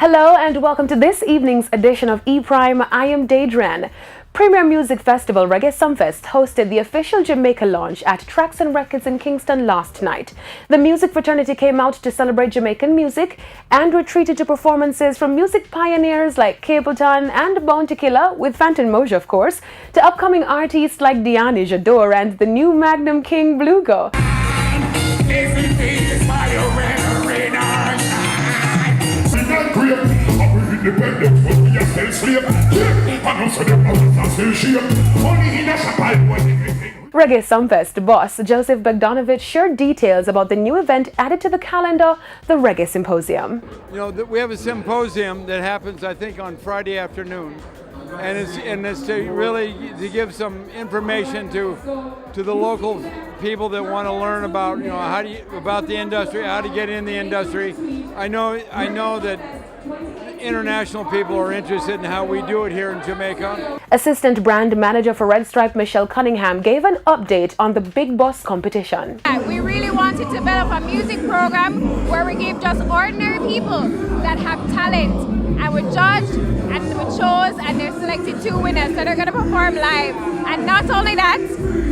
Hello and welcome to this evening's edition of E-Prime. I am Daedran. Premier Music Festival Reggae Sumfest hosted the official Jamaica launch at Tracks and Records in Kingston last night. The music fraternity came out to celebrate Jamaican music and were treated to performances from music pioneers like Capleton and Bounty Killer, with Phantom Moja of course, to upcoming artists like Diani Jador and the new Magnum King Blugo. Reggae Sumfest boss Joseph Bogdanovich shared details about the new event added to the calendar, the Reggae Symposium. You know, we have a symposium that happens, I think, on Friday afternoon, and it's to really to give some information to the local people that want to learn about about the industry, how to get in the industry. I know that international people are interested in how we do it here in Jamaica. Assistant brand manager for Red Stripe Michelle Cunningham gave an update on the Big Boss competition. We really wanted to develop a music program where we give just ordinary people that have talent, and we judged and we chose, and they're selected 2 winners, so they're going to perform live. And not only that,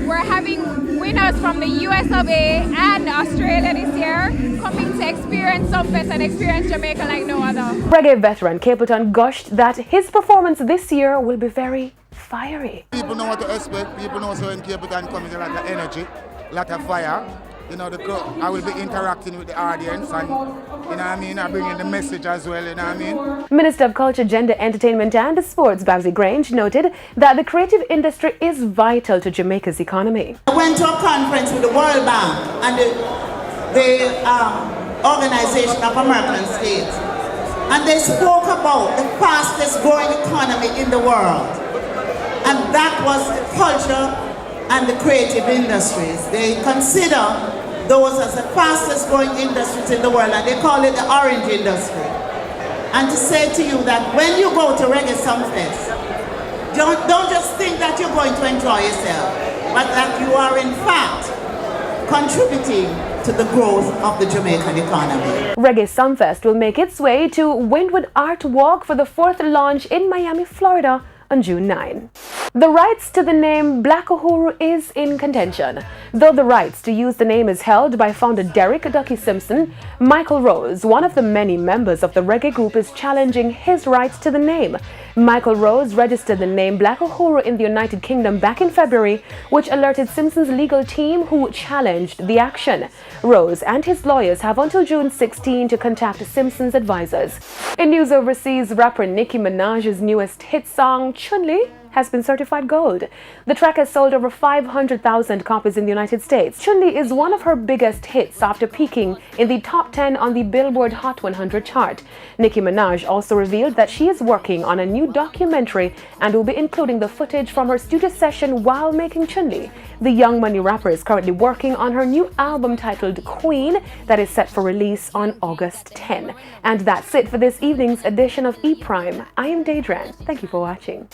we're having winners from the US of A and Australia this year coming to experience Sumfest and experience Jamaica like no other. Reggae veteran Capleton gushed that his performance this year will be very fiery. People know what to expect. People know so when Capleton comes with a lot of energy, a lot of fire. You know, I will be interacting with the audience, and you know what I mean, I bring in the message as well, you know what I mean. Minister of Culture, Gender, Entertainment and Sports Babsy Grange noted that the creative industry is vital to Jamaica's economy. I went to a conference with the World Bank and the Organization of American States, and they spoke about the fastest growing economy in the world, and that was the culture and the creative industries. They consider those as the fastest growing industries in the world, and they call it the orange industry. And to say to you that when you go to Reggae Sumfest, don't just think that you're going to enjoy yourself, but that you are in fact contributing to the growth of the Jamaican economy. Reggae Sumfest will make its way to Windward Art Walk for the 4th launch in Miami, Florida on June 9. The rights to the name Black Uhuru is in contention. Though the rights to use the name is held by founder Derek Ducky Simpson, Michael Rose, one of the many members of the reggae group, is challenging his rights to the name. Michael Rose registered the name Black Uhuru in the United Kingdom back in February, which alerted Simpson's legal team, who challenged the action. Rose and his lawyers have until June 16 to contact Simpson's advisors. In news overseas, rapper Nicki Minaj's newest hit song, Chun-Li, has been certified gold. The track has sold over 500,000 copies in the United States. Chun-Li is one of her biggest hits after peaking in the top 10 on the Billboard Hot 100 chart. Nicki Minaj also revealed that she is working on a new documentary and will be including the footage from her studio session while making Chun-Li. The Young Money rapper is currently working on her new album titled Queen that is set for release on August 10. And that's it for this evening's edition of E-Prime. I am Daedran. Thank you for watching.